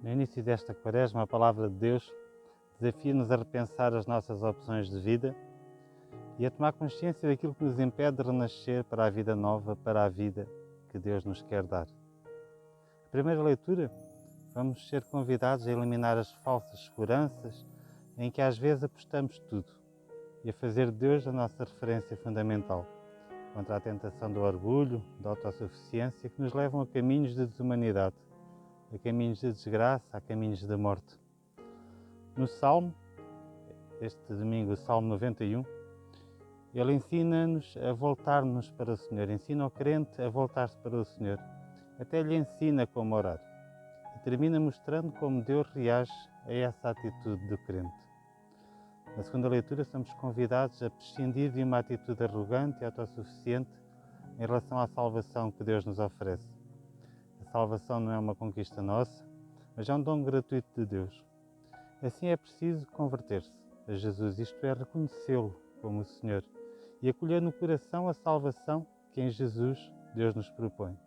No início desta quaresma, a palavra de Deus desafia-nos a repensar as nossas opções de vida e a tomar consciência daquilo que nos impede de renascer para a vida nova, para a vida que Deus nos quer dar. Na primeira leitura, vamos ser convidados a eliminar as falsas seguranças em que às vezes apostamos tudo e a fazer de Deus a nossa referência fundamental, contra a tentação do orgulho, da autossuficiência que nos levam a caminhos de desumanidade, a caminhos de desgraça, a caminhos da morte. No Salmo, este domingo, o Salmo 91, ele ensina-nos a voltar-nos para o Senhor, ensina ao crente a voltar-se para o Senhor, até lhe ensina como orar e termina mostrando como Deus reage a essa atitude do crente. Na segunda leitura, somos convidados a prescindir de uma atitude arrogante e autossuficiente em relação à salvação que Deus nos oferece. A salvação não é uma conquista nossa, mas é um dom gratuito de Deus. Assim é preciso converter-se a Jesus, isto é, reconhecê-lo como o Senhor e acolher no coração a salvação que em Jesus Deus nos propõe.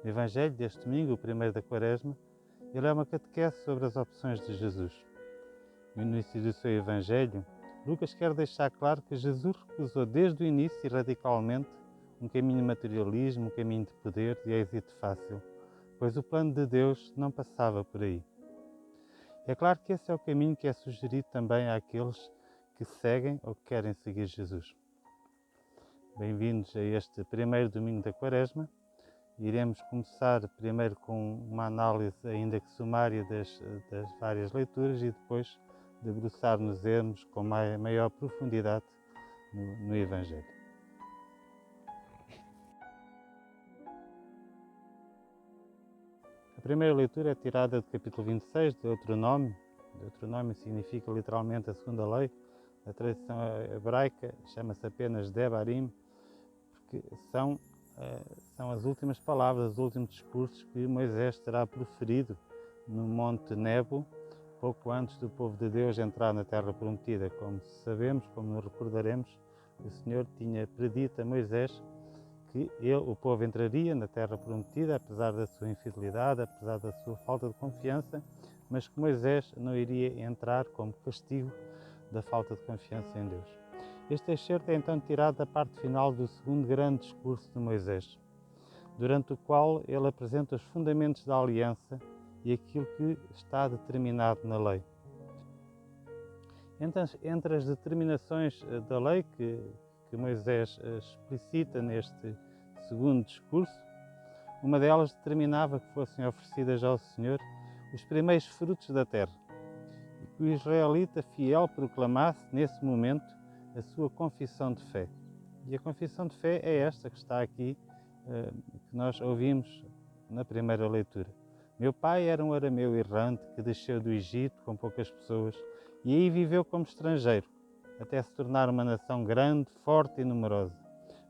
No Evangelho deste domingo, o primeiro da Quaresma, ele é uma catequese sobre as opções de Jesus. No início do seu Evangelho, Lucas quer deixar claro que Jesus recusou desde o início e radicalmente um caminho de materialismo, um caminho de poder, de êxito fácil, pois o plano de Deus não passava por aí. É claro que esse é o caminho que é sugerido também àqueles que seguem ou que querem seguir Jesus. Bem-vindos a este primeiro domingo da Quaresma. Iremos começar primeiro com uma análise ainda que sumária das várias leituras e depois debruçar-nos com maior profundidade no Evangelho. A primeira leitura é tirada do capítulo 26 de Deuteronômio. Deuteronômio significa literalmente a segunda lei. A tradição hebraica chama-se apenas Devarim, porque são as últimas palavras, os últimos discursos que Moisés terá proferido no Monte Nebo, pouco antes do povo de Deus entrar na Terra Prometida. Como sabemos, como nos recordaremos, o Senhor tinha predito a Moisés que o povo entraria na Terra Prometida, apesar da sua infidelidade, apesar da sua falta de confiança, mas que Moisés não iria entrar como castigo da falta de confiança em Deus. Este excerto é então tirado da parte final do segundo grande discurso de Moisés, durante o qual ele apresenta os fundamentos da aliança e aquilo que está determinado na lei. Entre as determinações da lei que Moisés explicita neste segundo discurso, uma delas determinava que fossem oferecidas ao Senhor os primeiros frutos da terra e que o israelita fiel proclamasse nesse momento a sua confissão de fé. E a confissão de fé é esta que está aqui, que nós ouvimos na primeira leitura. Meu pai era um arameu errante que desceu do Egito com poucas pessoas e aí viveu como estrangeiro, até se tornar uma nação grande, forte e numerosa.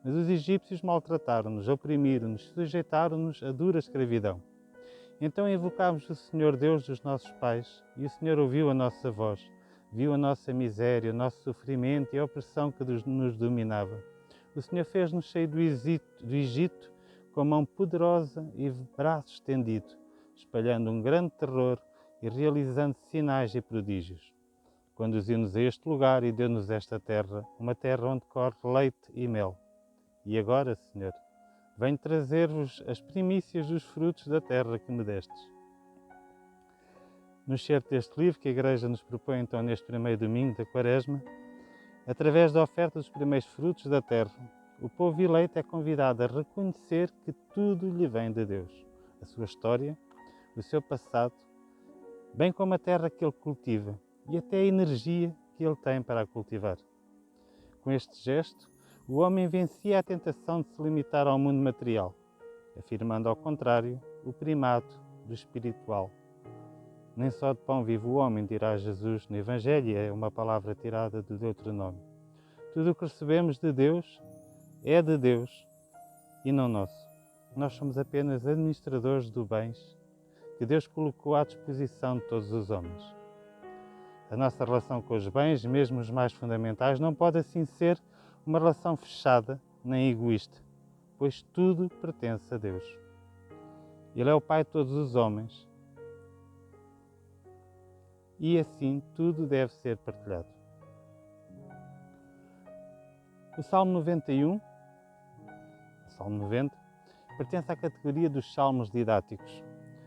Mas os egípcios maltrataram-nos, oprimiram-nos, sujeitaram-nos a dura escravidão. Então invocámos o Senhor Deus dos nossos pais e o Senhor ouviu a nossa voz, viu a nossa miséria, o nosso sofrimento e a opressão que nos dominava. O Senhor fez-nos sair do Egito com a mão poderosa e braço estendido, espalhando um grande terror e realizando sinais e prodígios. Conduziu-nos a este lugar e deu-nos esta terra, uma terra onde corre leite e mel. E agora, Senhor, venho trazer-vos as primícias dos frutos da terra que me destes. No excerto deste livro que a Igreja nos propõe então neste primeiro domingo da Quaresma, através da oferta dos primeiros frutos da terra, o povo eleito é convidado a reconhecer que tudo lhe vem de Deus. A sua história, o seu passado, bem como a terra que ele cultiva e até a energia que ele tem para a cultivar. Com este gesto, o homem vencia a tentação de se limitar ao mundo material, afirmando ao contrário o primado do espiritual. Nem só de pão vive o homem, dirá Jesus no Evangelho, é uma palavra tirada do Deuteronômio. Tudo o que recebemos de Deus é de Deus e não nosso. Nós somos apenas administradores dos bens que Deus colocou à disposição de todos os homens. A nossa relação com os bens, mesmo os mais fundamentais, não pode assim ser uma relação fechada nem egoísta, pois tudo pertence a Deus. Ele é o Pai de todos os homens e assim tudo deve ser partilhado. O Salmo 91, o Salmo 90, pertence à categoria dos salmos didáticos.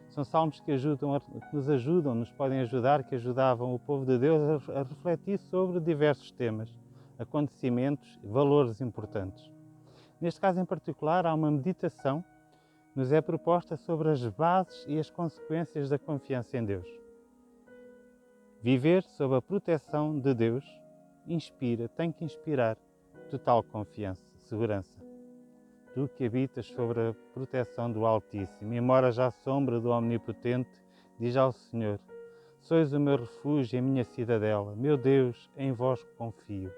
São salmos que nos podem ajudar, que ajudavam o povo de Deus a refletir sobre diversos temas, acontecimentos e valores importantes. Neste caso em particular, há uma meditação que nos é proposta sobre as bases e as consequências da confiança em Deus. Viver sob a proteção de Deus tem que inspirar total confiança, segurança. Tu que habitas sobre a proteção do Altíssimo e moras à sombra do Omnipotente, diz ao Senhor: sois o meu refúgio e a minha cidadela, meu Deus, em vós confio.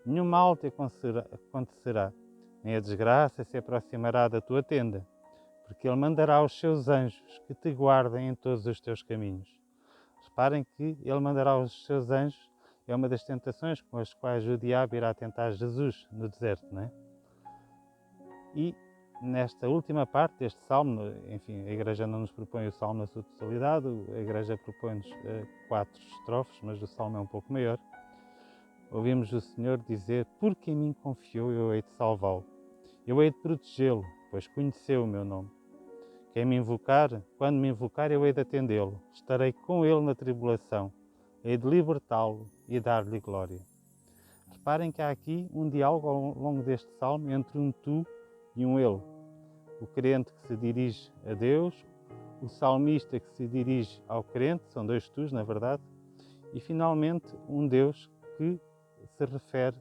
Nenhum mal te acontecerá, nem a desgraça se aproximará da tua tenda, porque Ele mandará os seus anjos que te guardem em todos os teus caminhos. Reparem que Ele mandará os seus anjos, é uma das tentações com as quais o diabo irá tentar Jesus no deserto, não é? E nesta última parte deste salmo, enfim, a Igreja não nos propõe o salmo na sua totalidade, a Igreja propõe-nos 4 estrofes, mas o salmo é um pouco maior. Ouvimos o Senhor dizer: porque em mim confiou, eu hei de salvá-lo. Eu hei de protegê-lo, pois conheceu o meu nome. Quem me invocar, quando me invocar, eu hei de atendê-lo. Estarei com ele na tribulação. Hei de libertá-lo e dar-lhe glória. Reparem que há aqui um diálogo ao longo deste salmo entre um tu e um ele. O crente que se dirige a Deus, o salmista que se dirige ao crente, são 2 tus, na verdade, e finalmente um Deus que se refere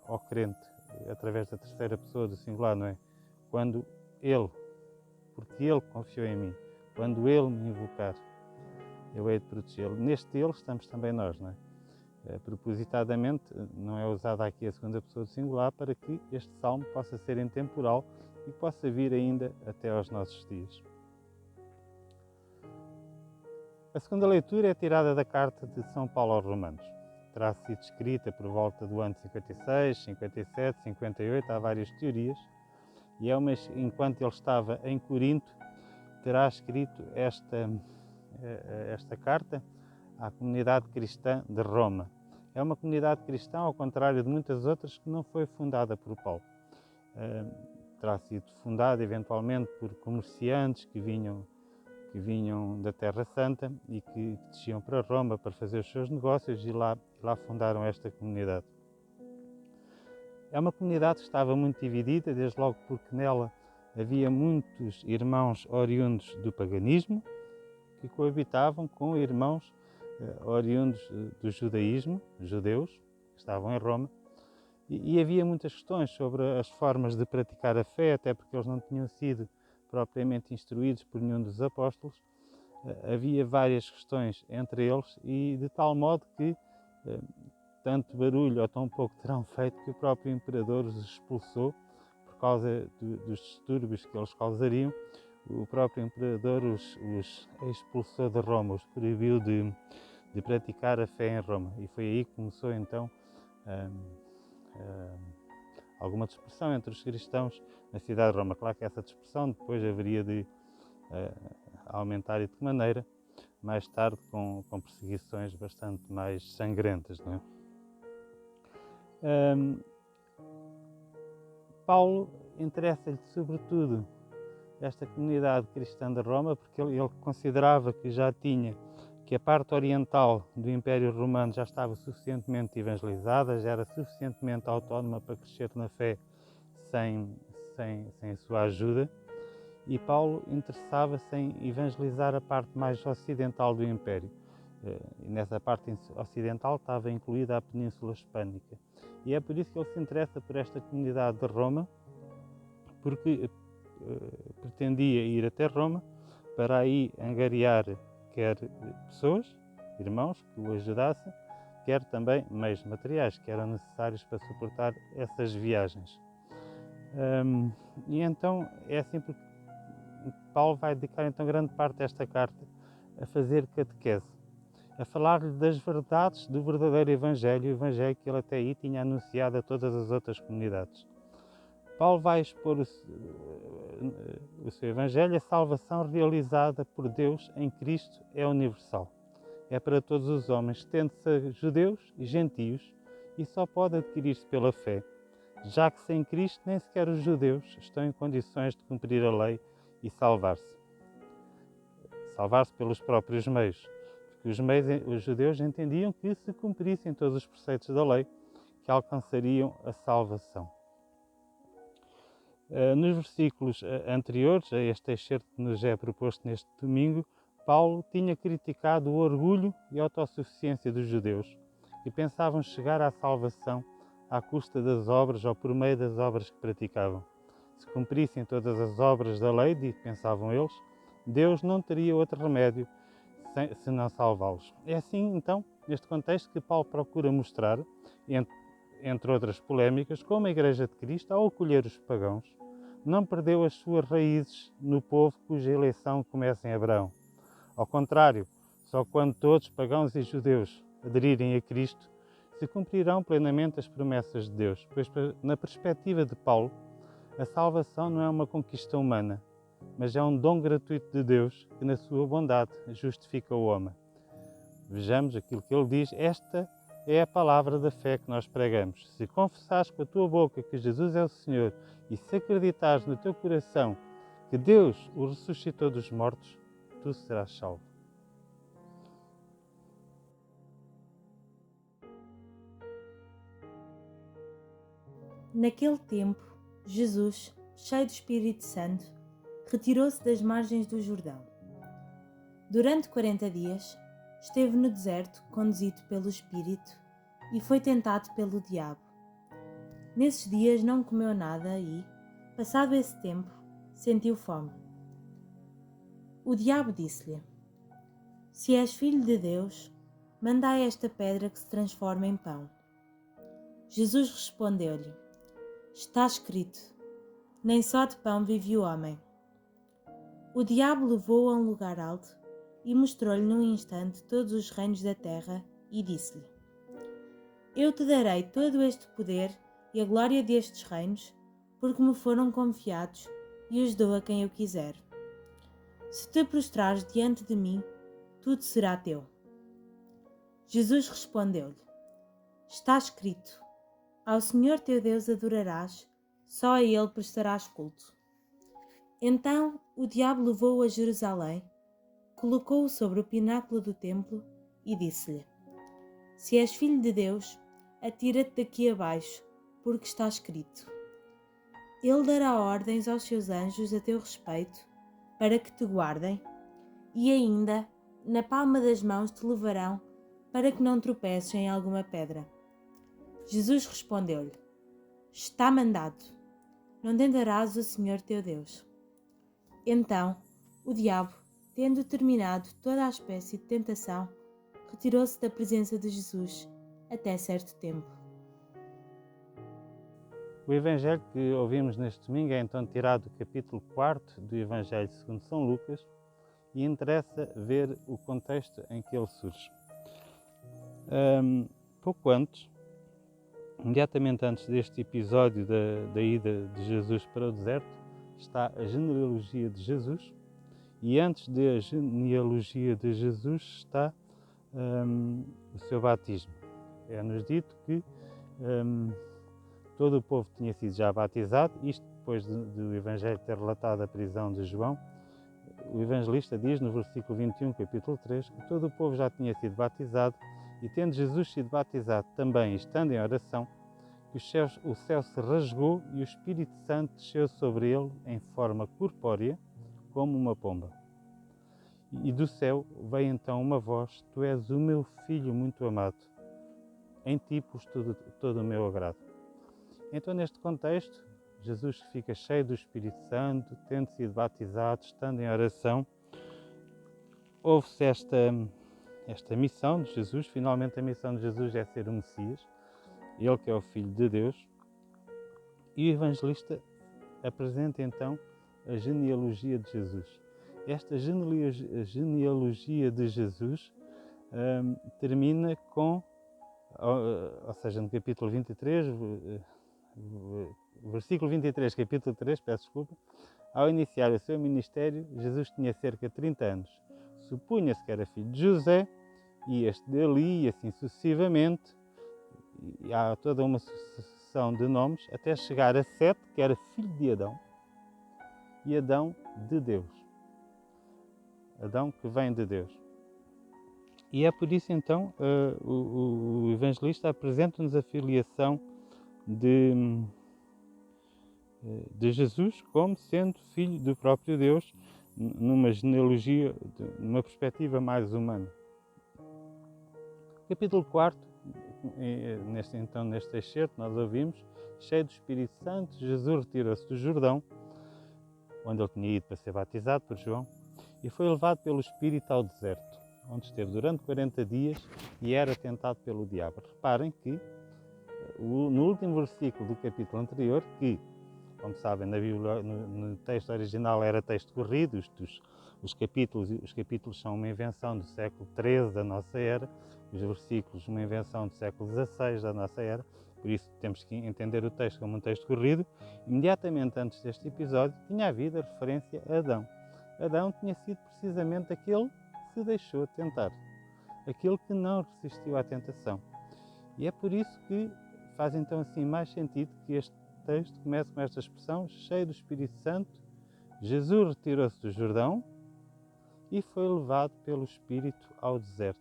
ao crente, através da terceira pessoa do singular, não é? Quando Ele, porque Ele confiou em mim, quando Ele me invocar, eu hei de protegê-lo. Neste Ele estamos também nós, não é? Propositadamente, não é usada aqui a segunda pessoa do singular para que este salmo possa ser intemporal e possa vir ainda até aos nossos dias. A segunda leitura é tirada da carta de São Paulo aos Romanos. Terá sido escrita por volta do ano 56, 57, 58, há várias teorias, e enquanto ele estava em Corinto, terá escrito esta carta à comunidade cristã de Roma. É uma comunidade cristã, ao contrário de muitas outras, que não foi fundada por Paulo. Terá sido fundada eventualmente por comerciantes que vinham da Terra Santa e que desciam para Roma para fazer os seus negócios e lá fundaram esta comunidade. É uma comunidade que estava muito dividida, desde logo porque nela havia muitos irmãos oriundos do paganismo que coabitavam com irmãos oriundos do judaísmo, judeus, que estavam em Roma, e havia muitas questões sobre as formas de praticar a fé, até porque eles não tinham sido propriamente instruídos por nenhum dos apóstolos. Havia várias questões entre eles e de tal modo que tanto barulho ou tão pouco terão feito que o próprio imperador os expulsou por causa dos distúrbios que eles causariam. O próprio imperador os expulsou de Roma, os proibiu de praticar a fé em Roma, e foi aí que começou então alguma dispersão entre os cristãos na cidade de Roma. Claro que essa dispersão depois haveria de aumentar, e de que maneira? Mais tarde com perseguições bastante mais sangrentas, não é? Paulo interessa-lhe sobretudo esta comunidade cristã de Roma porque ele considerava que a parte oriental do Império Romano já estava suficientemente evangelizada, já era suficientemente autónoma para crescer na fé sem a sua ajuda, e Paulo interessava-se em evangelizar a parte mais ocidental do Império. E nessa parte ocidental estava incluída a Península Hispânica. E é por isso que ele se interessa por esta comunidade de Roma, porque pretendia ir até Roma para aí angariar quer pessoas, irmãos, que o ajudassem, quer também meios materiais que eram necessários para suportar essas viagens. E então é assim porque Paulo vai dedicar então grande parte desta carta a fazer catequese, a falar-lhe das verdades do verdadeiro Evangelho, o Evangelho que ele até aí tinha anunciado a todas as outras comunidades. Paulo vai expor o seu Evangelho, a salvação realizada por Deus em Cristo é universal. é para todos os homens, estende-se a judeus e gentios, e só pode adquirir-se pela fé, já que sem Cristo nem sequer os judeus estão em condições de cumprir a lei e salvar-se. Salvar-se pelos próprios meios, porque os judeus entendiam que se cumprissem todos os preceitos da lei, que alcançariam a salvação. Nos versículos anteriores a este excerto que nos é proposto neste domingo, Paulo tinha criticado o orgulho e a autossuficiência dos judeus, que pensavam chegar à salvação à custa das obras ou por meio das obras que praticavam. Se cumprissem todas as obras da lei, pensavam eles, Deus não teria outro remédio senão salvá-los. É assim, então, neste contexto que Paulo procura mostrar, entre outras polémicas, como a Igreja de Cristo, ao acolher os pagãos, não perdeu as suas raízes no povo cuja eleição começa em Abraão. Ao contrário, só quando todos, pagãos e judeus, aderirem a Cristo, se cumprirão plenamente as promessas de Deus, pois, na perspectiva de Paulo, a salvação não é uma conquista humana, mas é um dom gratuito de Deus que, na sua bondade, justifica o homem. Vejamos aquilo que ele diz: esta é a palavra da fé que nós pregamos. Se confessares com a tua boca que Jesus é o Senhor e se acreditares no teu coração que Deus o ressuscitou dos mortos, tu serás salvo. Naquele tempo, Jesus, cheio do Espírito Santo, retirou-se das margens do Jordão. Durante 40 dias, esteve no deserto, conduzido pelo Espírito, e foi tentado pelo diabo. Nesses dias não comeu nada e, passado esse tempo, sentiu fome. O diabo disse-lhe: Se és filho de Deus, mandai esta pedra que se transforme em pão. Jesus respondeu-lhe: Está escrito, nem só de pão vive o homem. O diabo levou-o a um lugar alto e mostrou-lhe num instante todos os reinos da terra e disse-lhe: Eu te darei todo este poder e a glória destes reinos, porque me foram confiados e os dou a quem eu quiser. Se te prostrares diante de mim, tudo será teu. Jesus respondeu-lhe: Está escrito, ao Senhor teu Deus adorarás, só a Ele prestarás culto. Então o diabo levou-o a Jerusalém, colocou-o sobre o pináculo do templo e disse-lhe: Se és filho de Deus, atira-te daqui abaixo, porque está escrito: Ele dará ordens aos seus anjos a teu respeito, para que te guardem, e ainda na palma das mãos te levarão, para que não tropeces em alguma pedra. Jesus respondeu-lhe: Está mandado, não tentarás o Senhor teu Deus. Então o diabo, tendo terminado toda a espécie de tentação, retirou-se da presença de Jesus até certo tempo. O Evangelho que ouvimos neste domingo é então tirado do capítulo 4 do Evangelho segundo São Lucas e interessa ver o contexto em que ele surge. Pouco antes, imediatamente antes deste episódio da ida de Jesus para o deserto, está a genealogia de Jesus, e antes da genealogia de Jesus está o seu batismo. É-nos dito que todo o povo tinha sido já batizado, isto depois do Evangelho ter relatado a prisão de João. O evangelista diz no versículo 21, capítulo 3, que todo o povo já tinha sido batizado, e tendo Jesus sido batizado também, estando em oração, que o céu se rasgou e o Espírito Santo desceu sobre ele em forma corpórea, como uma pomba. E do céu veio então uma voz: Tu és o meu Filho muito amado, em ti pus todo o meu agrado. Então, neste contexto, Jesus fica cheio do Espírito Santo, tendo sido batizado, estando em oração, houve-se esta missão de Jesus. Finalmente a missão de Jesus é ser o Messias, ele que é o Filho de Deus, e o evangelista apresenta então a genealogia de Jesus. Esta genealogia de Jesus termina com, ou seja, no capítulo 23, versículo 23, capítulo 3, peço desculpa, ao iniciar o seu ministério, Jesus tinha cerca de 30 anos. Supunha-se que era filho de José e este dali, e assim sucessivamente. E há toda uma sucessão de nomes até chegar a Sete, que era filho de Adão, e Adão de Deus. Adão que vem de Deus. E é por isso então o evangelista apresenta-nos a filiação de Jesus como sendo filho do próprio Deus, numa genealogia, numa perspectiva mais humana. Capítulo 4, neste excerto, nós ouvimos: cheio do Espírito Santo, Jesus retirou-se do Jordão, onde ele tinha ido para ser batizado por João, e foi levado pelo Espírito ao deserto, onde esteve durante 40 dias e era tentado pelo diabo. Reparem que no último versículo do capítulo anterior, que, como sabem, na Bíblia, no texto original era texto corrido, os capítulos são uma invenção do século XIII da nossa era, os versículos uma invenção do século XVI da nossa era, por isso temos que entender o texto como um texto corrido. Imediatamente antes deste episódio tinha havido a referência a Adão. Adão tinha sido precisamente aquele que se deixou tentar, aquele que não resistiu à tentação. E é por isso que faz então assim mais sentido que este texto comece com esta expressão: cheio do Espírito Santo, Jesus retirou-se do Jordão e foi levado pelo Espírito ao deserto,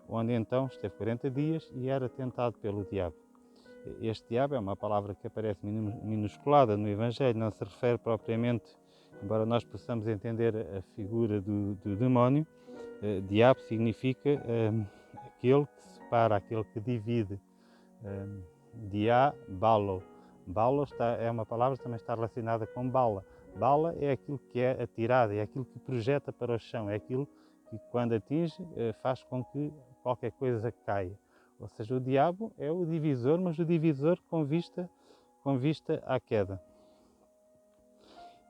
onde então esteve 40 dias e era tentado pelo diabo. Este diabo é uma palavra que aparece minusculada no Evangelho, não se refere propriamente, embora nós possamos entender a figura do demónio. Diabo significa aquele que separa, aquele que divide. Diabalo. Balo é uma palavra que também está relacionada com bala. Bala é aquilo que é atirado, é aquilo que projeta para o chão, é aquilo que quando atinge faz com que qualquer coisa caia. Ou seja, o diabo é o divisor, mas o divisor com vista à queda.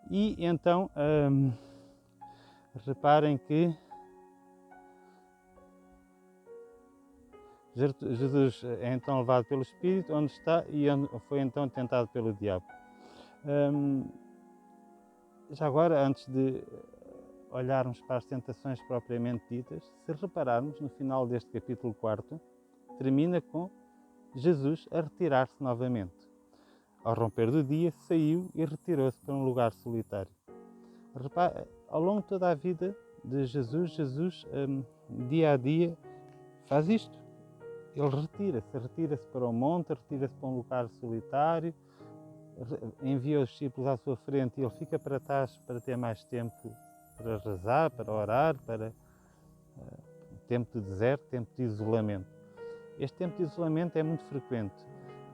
E então, reparem que Jesus é então levado pelo Espírito, onde está e onde foi então tentado pelo diabo. Já agora, antes de olharmos para as tentações propriamente ditas, se repararmos no final deste capítulo 4, termina com Jesus a retirar-se novamente. Ao romper do dia, saiu e retirou-se para um lugar solitário. Repare, ao longo de toda a vida de Jesus, dia a dia, faz isto. Ele retira-se para o monte, retira-se para um lugar solitário, envia os discípulos à sua frente e ele fica para trás para ter mais tempo para rezar, para orar, para tempo de deserto, tempo de isolamento. Este tempo de isolamento é muito frequente.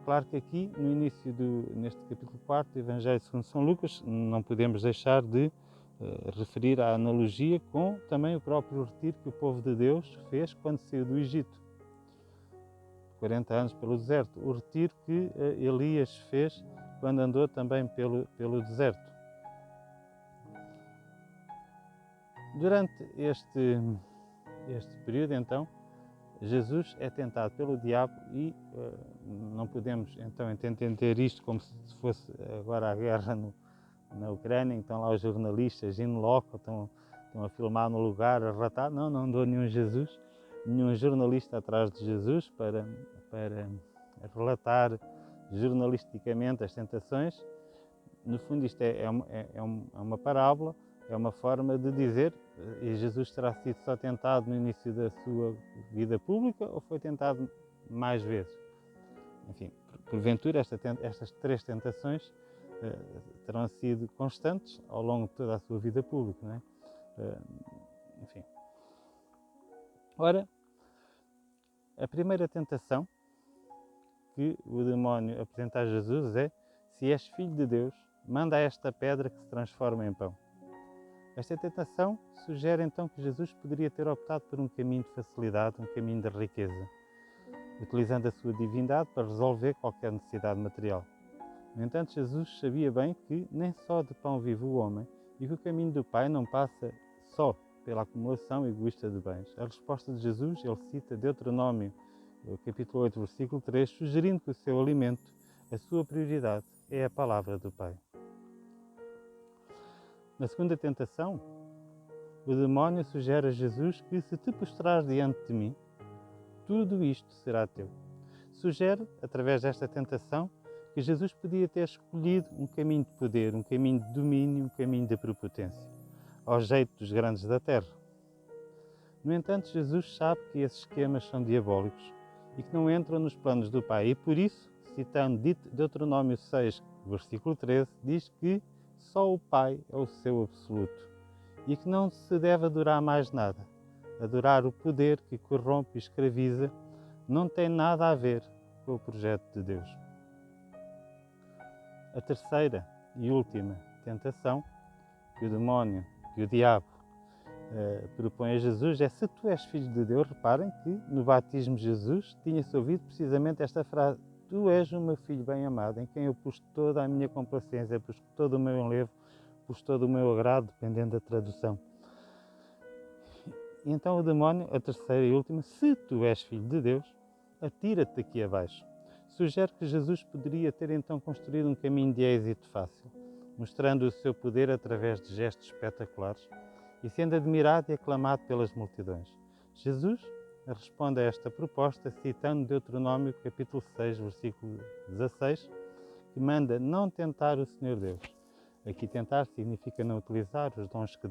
Claro que aqui, no início neste capítulo 4 do Evangelho segundo São Lucas, não podemos deixar de referir a analogia com também o próprio retiro que o povo de Deus fez quando saiu do Egito. 40 anos pelo deserto, o retiro que Elias fez quando andou também pelo deserto. Durante este período, então, Jesus é tentado pelo diabo e não podemos então entender isto como se fosse agora a guerra na Ucrânia, então lá os jornalistas in loco estão a filmar no lugar, a relatar. Não andou nenhum jornalista atrás de Jesus para relatar jornalisticamente as tentações. No fundo isto é uma parábola, é uma forma de dizer: e Jesus terá sido só tentado no início da sua vida pública ou foi tentado mais vezes? Enfim, porventura estas 3 tentações terão sido constantes ao longo de toda a sua vida pública, não é? Enfim. Ora, a primeira tentação que o demónio apresenta a Jesus é: se és filho de Deus, manda esta pedra que se transforma em pão. Esta tentação sugere então que Jesus poderia ter optado por um caminho de facilidade, um caminho de riqueza, utilizando a sua divindade para resolver qualquer necessidade material. No entanto, Jesus sabia bem que nem só de pão vive o homem e que o caminho do Pai não passa só pela acumulação egoísta de bens. A resposta de Jesus, ele cita Deuteronômio, capítulo 8, versículo 3, sugerindo que o seu alimento, a sua prioridade, é a palavra do Pai. Na segunda tentação, o demónio sugere a Jesus que, se te postrares diante de mim, tudo isto será teu. Sugere, através desta tentação, que Jesus podia ter escolhido um caminho de poder, um caminho de domínio, um caminho de prepotência, ao jeito dos grandes da terra. No entanto, Jesus sabe que esses esquemas são diabólicos e que não entram nos planos do Pai. E por isso, citando Deuteronômio 6, versículo 13, diz que só o Pai é o seu absoluto e que não se deve adorar mais nada. Adorar o poder que corrompe e escraviza não tem nada a ver com o projeto de Deus. A terceira e última tentação que o demónio, que o diabo propõe a Jesus é: se tu és filho de Deus. Reparem que no batismo de Jesus tinha-se ouvido precisamente esta frase: tu és o meu filho bem amado, em quem eu pus toda a minha complacência, pus todo o meu enlevo, pus todo o meu agrado, dependendo da tradução. E então o demónio, a terceira e última: se tu és filho de Deus, atira-te daqui abaixo. Sugere que Jesus poderia ter então construído um caminho de êxito fácil, mostrando o seu poder através de gestos espetaculares e sendo admirado e aclamado pelas multidões. Jesus responde a esta proposta citando Deuteronômio capítulo 6, versículo 16, que manda não tentar o Senhor Deus. Aqui tentar significa não utilizar os dons que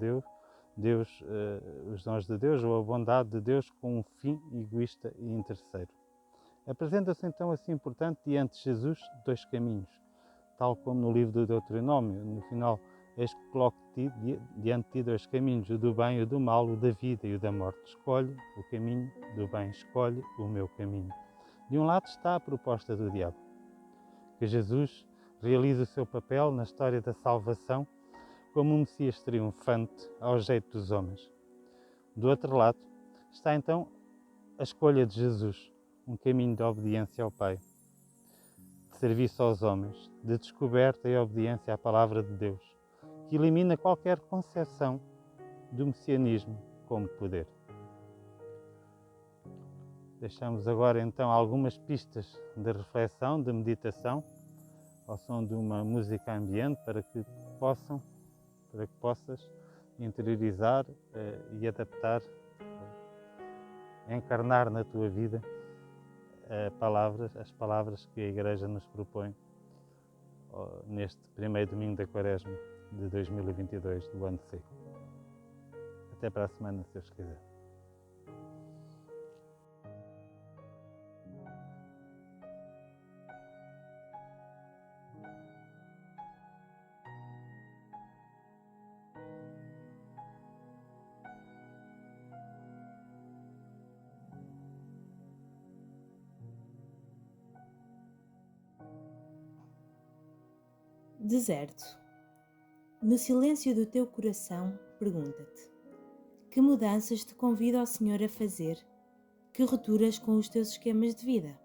os dons de Deus ou a bondade de Deus com um fim egoísta e interesseiro. Apresenta-se então assim, portanto, diante de Jesus dois caminhos, tal como no livro do Deuteronômio, no final: eis que coloco-te diante de ti dois caminhos, o do bem e o do mal, o da vida e o da morte. Escolhe o caminho do bem, escolhe o meu caminho. De um lado está a proposta do diabo, que Jesus realiza o seu papel na história da salvação como um Messias triunfante ao jeito dos homens. Do outro lado está então a escolha de Jesus, um caminho de obediência ao Pai, de serviço aos homens, de descoberta e obediência à palavra de Deus, que elimina qualquer concepção do messianismo como poder. Deixamos agora então algumas pistas de reflexão, de meditação, ao som de uma música ambiente, para que possas interiorizar e adaptar, encarnar na tua vida as palavras que a Igreja nos propõe neste primeiro domingo da Quaresma de 2022 do ano C. Até para a semana, se Deus quiser. Deserto. No silêncio do teu coração, pergunta-te: que mudanças te convida ao Senhor a fazer? Que rupturas com os teus esquemas de vida?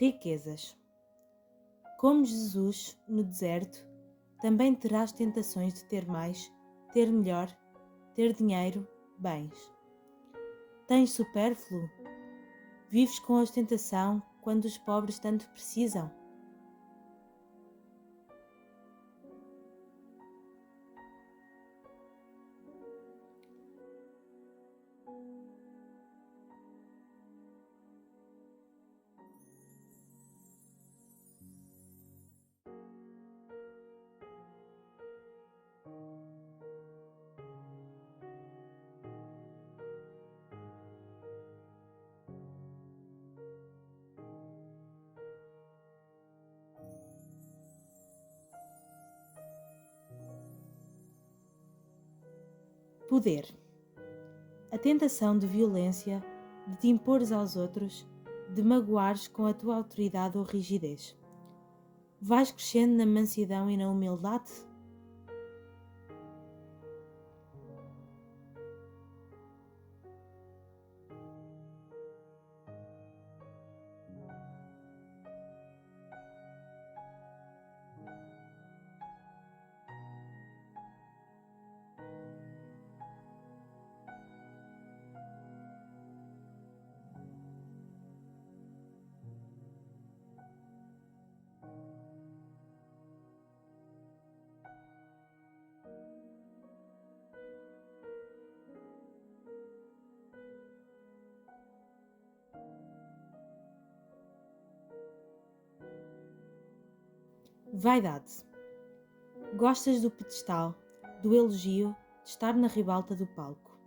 Riquezas. Como Jesus, no deserto, também terás tentações de ter mais, ter melhor, ter dinheiro, bens. Tens supérfluo? Vives com ostentação quando os pobres tanto precisam? Poder. A tentação de violência, de te impores aos outros, de magoares com a tua autoridade ou rigidez. Vais crescendo na mansidão e na humildade? Vaidade. Gostas do pedestal, do elogio, de estar na ribalta do palco.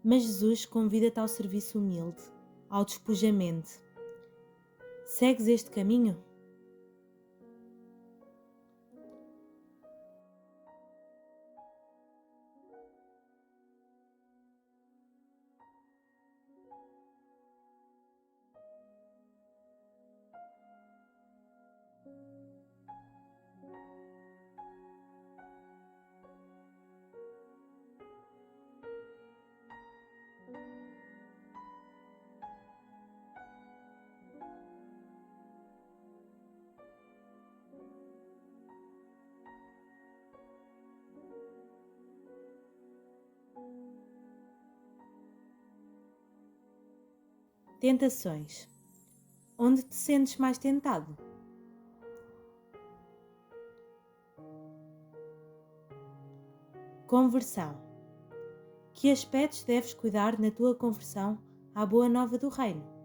Mas Jesus convida-te ao serviço humilde, ao despojamento. Segues este caminho? Tentações. Onde te sentes mais tentado? Conversão. Que aspectos deves cuidar na tua conversão à boa nova do Reino?